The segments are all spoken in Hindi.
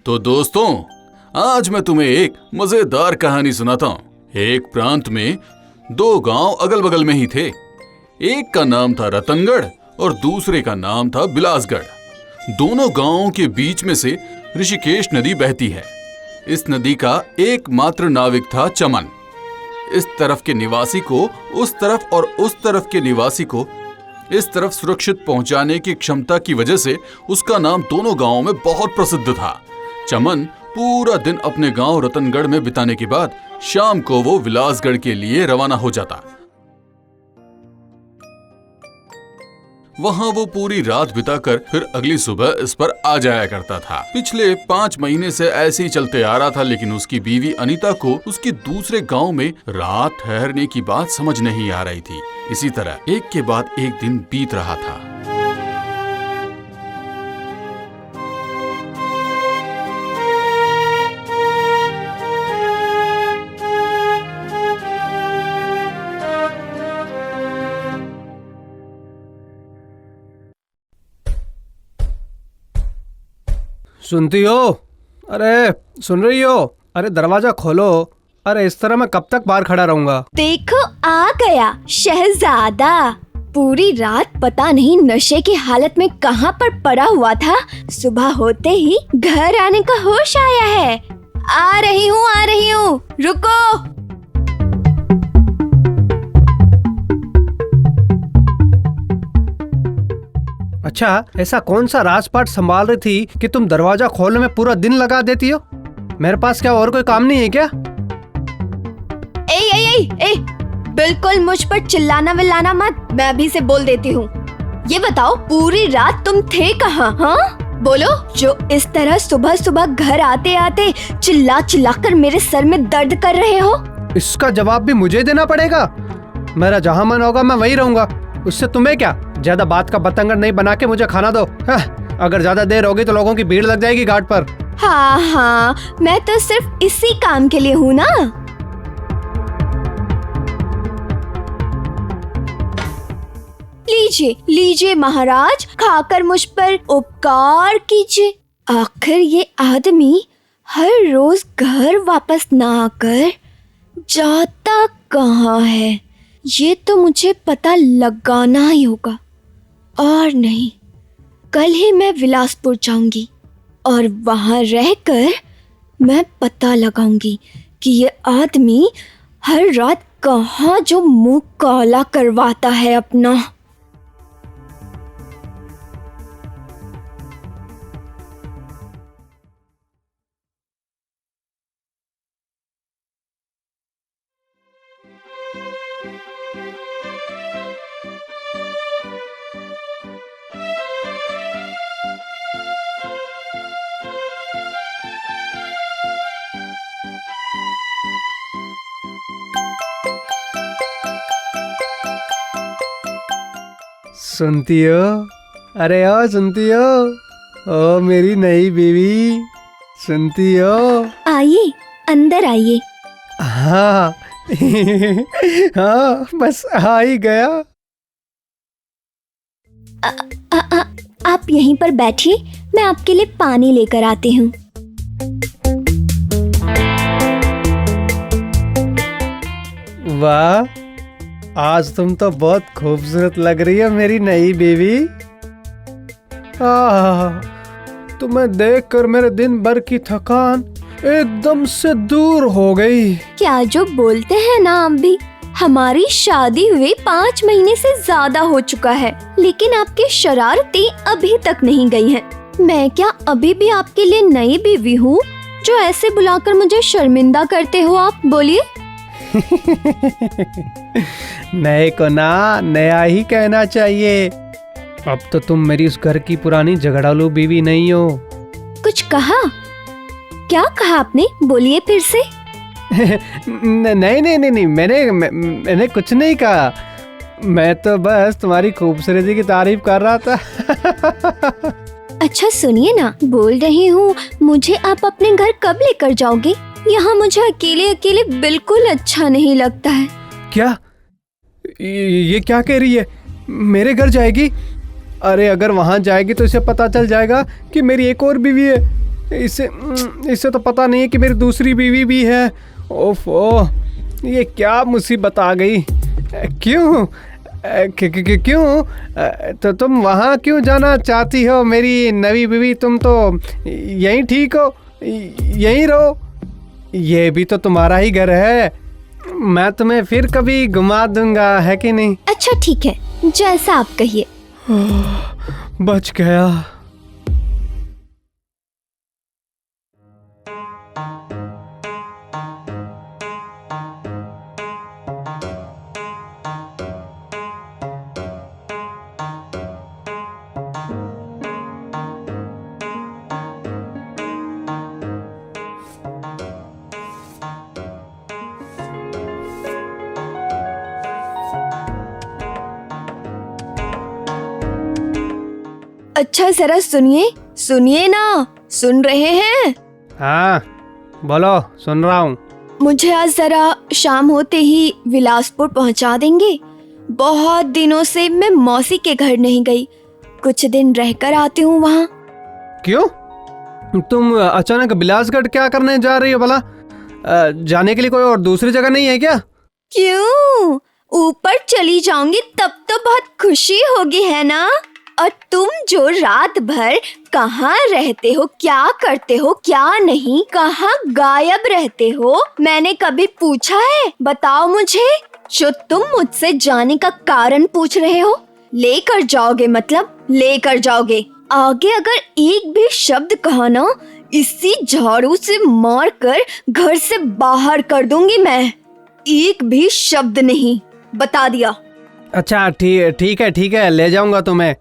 तो दोस्तों, आज मैं तुम्हें एक मजेदार कहानी सुनाता हूँ। एक प्रांत में दो गांव अगल बगल में ही थे। एक का नाम था रतनगढ़ और दूसरे का नाम था बिलासगढ़। दोनों गांवों के बीच में से ऋषिकेश नदी बहती है। इस नदी का एकमात्र नाविक था चमन। इस तरफ के निवासी को उस तरफ और उस तरफ के निवासी को इस तरफ सुरक्षित पहुंचाने की क्षमता की वजह से उसका नाम दोनों गांवों में बहुत प्रसिद्ध था। चमन पूरा दिन अपने गांव रतनगढ़ में बिताने के बाद शाम को वो विलासगढ़ के लिए रवाना हो जाता। वहां वो पूरी रात बिताकर फिर अगली सुबह इस पर आ जाया करता था। पिछले 5 महीने से ऐसे ही चलते आ रहा था, लेकिन उसकी बीवी अनीता को उसके दूसरे गांव में रात ठहरने की बात समझ नहीं आ रही थी। इसी तरह एक के बाद एक दिन बीत रहा था। सुनती हो? अरे सुन रही हो? अरे दरवाजा खोलो। अरे इस तरह मैं कब तक बाहर खड़ा रहूंगा? देखो आ गया शहजादा। पूरी रात पता नहीं नशे की हालत में कहाँ पर पड़ा हुआ था। सुबह होते ही घर आने का होश आया है। आ रही हूँ, रुको। अच्छा, ऐसा कौन सा राजपाट संभाल रही थी कि तुम दरवाजा खोलने में पूरा दिन लगा देती हो? मेरे पास क्या और कोई काम नहीं है क्या? ए, बिल्कुल मुझ पर चिल्लाना विल्लाना मत। मैं अभी से बोल देती हूँ। ये बताओ पूरी रात तुम थे कहाँ? हाँ बोलो, जो इस तरह सुबह सुबह घर आते आते चिल्ला चिल्ला कर मेरे सर में दर्द कर रहे हो। इसका जवाब भी मुझे देना पड़ेगा? मेरा जहाँ मन होगा मैं वहीं रहूंगा। उससे तुम्हें क्या? ज्यादा बात का बतंगड़ नहीं बना के मुझे खाना दो। अगर ज्यादा देर होगी तो लोगों की भीड़ लग जाएगी घाट पर। हाँ, मैं तो सिर्फ इसी काम के लिए हूँ ना। लीजिए महाराज, खाकर मुझ पर उपकार कीजिए। आखिर ये आदमी हर रोज घर वापस ना आकर जाता कहाँ है, ये तो मुझे पता लगाना ही होगा। और नहीं, कल ही मैं बिलासपुर जाऊंगी और वहां रहकर मैं पता लगाऊंगी कि ये आदमी हर रात कहाँ जो मुंह काला करवाता है अपना। सुनती हो? अरे ओ सुनती हो? ओ मेरी नई बीवी, सुनती हो? आइए, अंदर आइए। हाँ हाँ, बस आ ही गया। आप यहीं पर बैठिए, मैं आपके लिए पानी लेकर आती हूँ। वाह, आज तुम तो बहुत खूबसूरत लग रही हो मेरी नई बीवी। तुम्हें देखकर मेरे दिन भर की थकान एकदम से दूर हो गई। क्या जो बोलते हैं ना, आप भी। हमारी शादी हुए 5 महीने से ज्यादा हो चुका है, लेकिन आपकी शरारतें अभी तक नहीं गई हैं। मैं क्या अभी भी आपके लिए नई बीवी हूँ जो ऐसे बुलाकर मुझे शर्मिंदा करते हो आप? बोलिए। नए को ना नया ही कहना चाहिए। अब तो तुम मेरी उस घर की पुरानी झगड़ालू बीवी नहीं हो। कुछ कहा? क्या कहा आपने? बोलिए फिर से। नहीं, मैंने कुछ नहीं कहा। मैं तो बस तुम्हारी खूबसूरती की तारीफ कर रहा था। अच्छा सुनिए ना, बोल रही हूँ, मुझे आप अपने घर कब लेकर जाओगे? यहाँ मुझे अकेले अकेले बिल्कुल अच्छा नहीं लगता है। क्या? ये क्या कह रही है? मेरे घर जाएगी? अरे अगर वहाँ जाएगी तो इसे पता चल जाएगा कि मेरी एक और बीवी है। इसे इसे तो पता नहीं है कि मेरी दूसरी बीवी भी है। ओफो, ये क्या मुसीबत आ गई। क्यों क्यों तो तुम वहाँ क्यों जाना चाहती हो मेरी नवी बीवी? तुम तो यहीं ठीक हो, यहीं रहो। ये भी तो तुम्हारा ही घर है, मैं तुम्हें फिर कभी घुमा दूंगा, है कि नहीं? अच्छा ठीक है, जैसा आप कहिए। बच गया। अच्छा जरा सुनिए, सुनिए ना, सुन रहे हैं? हाँ बोलो, सुन रहा हूँ। मुझे आज जरा शाम होते ही विलासपुर पहुंचा देंगे? बहुत दिनों से मैं मौसी के घर नहीं गई, कुछ दिन रहकर आती हूँ वहाँ। क्यों? तुम अचानक बिलासगढ़ क्या करने जा रही हो भला? जाने के लिए कोई और दूसरी जगह नहीं है क्या? क्यों? ऊपर चली जाऊंगी तब तो बहुत खुशी होगी, है ना? और तुम जो रात भर कहाँ रहते हो, क्या करते हो, क्या नहीं, कहाँ गायब रहते हो, मैंने कभी पूछा है? बताओ मुझे। जो तुम मुझसे जाने का कारण पूछ रहे हो, लेकर जाओगे मतलब लेकर जाओगे। आगे अगर एक भी शब्द कहा ना, इसी झाड़ू से मार कर घर से बाहर कर दूंगी मैं। एक भी शब्द नहीं, बता दिया। अच्छा ठीक है, ले जाऊंगा तुम्हें।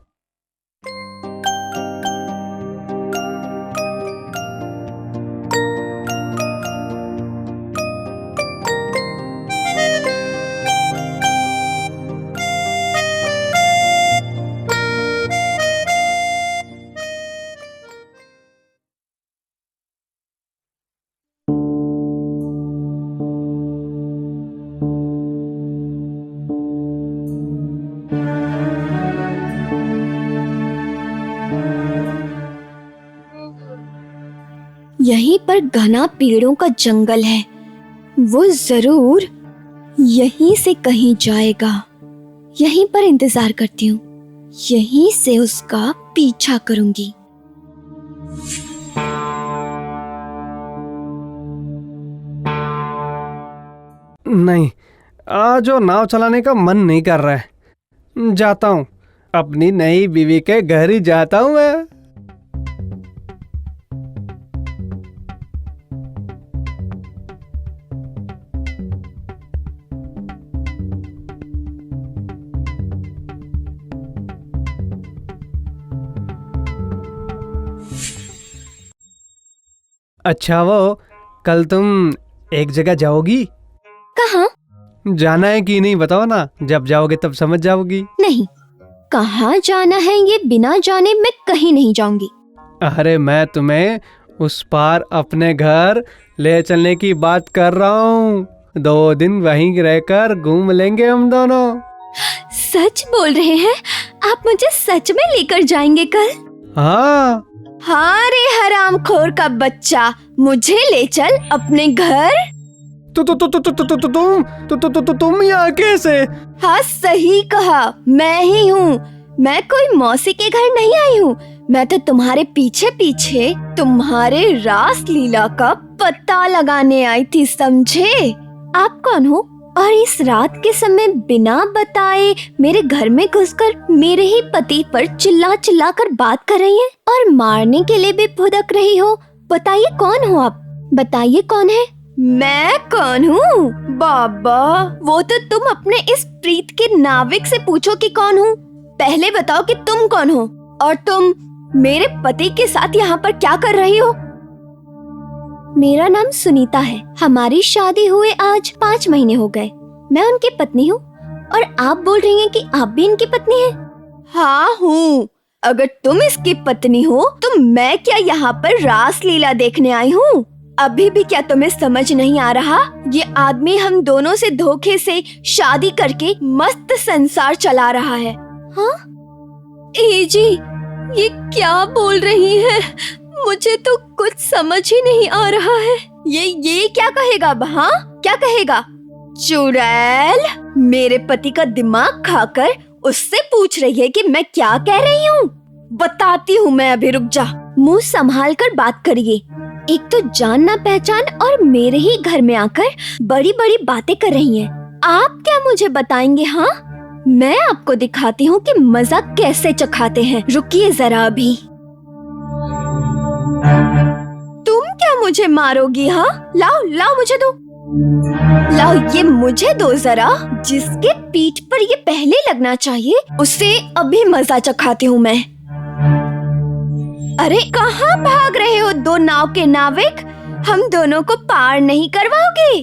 यहीं पर घना पेड़ों का जंगल है, वो जरूर यहीं से कहीं जाएगा। यहीं पर इंतजार करती हूँ, यहीं से उसका पीछा करूंगी। नहीं, आज वो नाव चलाने का मन नहीं कर रहा है। जाता हूँ, अपनी नई बीवी के घर ही जाता हूँ मैं। अच्छा वो कल तुम एक जगह जाओगी? कहाँ? जाना है कि नहीं बताओ ना, जब जाओगे तब समझ जाओगी। नहीं, कहाँ जाना है ये बिना जाने मैं कहीं नहीं जाऊंगी। अरे मैं तुम्हें उस पार अपने घर ले चलने की बात कर रहा हूँ। 2 दिन वहीं रहकर घूम लेंगे हम दोनों। सच बोल रहे हैं? आप मुझे सच में लेकर जाएंगे कल? हाँ। हाँ रे हरामखोर का बच्चा, मुझे ले चल अपने घर। तुम यहाँ कैसे? हाँ सही कहा, मैं ही हूँ। मैं कोई मौसी के घर नहीं आई हूँ, मैं तो तुम्हारे पीछे पीछे तुम्हारे रास लीला का पता लगाने आई थी, समझे? आप कौन हो और इस रात के समय बिना बताए मेरे घर में घुसकर मेरे ही पति पर चिल्ला चिल्ला कर बात कर रही हैं और मारने के लिए भी भुदक रही हो? बताइए कौन हो आप? बताइए कौन है? मैं कौन हूँ? बाबा, वो तो तुम अपने इस प्रीत के नाविक से पूछो कि कौन हूँ। पहले बताओ कि तुम कौन हो और तुम मेरे पति के साथ यहाँ पर क्या कर रही हो? मेरा नाम सुनीता है, हमारी शादी हुए आज 5 महीने हो गए। मैं उनकी पत्नी हूँ और आप बोल रही हैं कि आप भी इनकी पत्नी हैं? हाँ हूँ। अगर तुम इसकी पत्नी हो तो मैं क्या यहाँ पर रास लीला देखने आई हूँ? अभी भी क्या तुम्हें समझ नहीं आ रहा? ये आदमी हम दोनों से धोखे से शादी करके मस्त संसार चला रहा है। हाँ? ए जी, ये क्या बोल रही है? मुझे तो कुछ समझ ही नहीं आ रहा है। ये क्या कहेगा अब? हाँ, क्या कहेगा? चुड़ैल मेरे पति का दिमाग खाकर उससे पूछ रही है कि मैं क्या कह रही हूँ। बताती हूँ मैं, अभी रुक जा। मुंह संभाल कर बात करिए। एक तो जान ना पहचान और मेरे ही घर में आकर बड़ी बड़ी बातें कर रही हैं। आप क्या मुझे बताएंगे? हाँ, मैं आपको दिखाती हूँ कि मजा कैसे चखाते हैं। रुकिए जरा अभी। तुम क्या मुझे मारोगी? हाँ, लाओ मुझे दो। लाओ ये मुझे दो जरा। जिसके पीठ पर ये पहले लगना चाहिए उसे अभी मजा चखाती हूँ मैं। अरे कहाँ भाग रहे हो दो नाव के नाविक? हम दोनों को पार नहीं करवाओगे?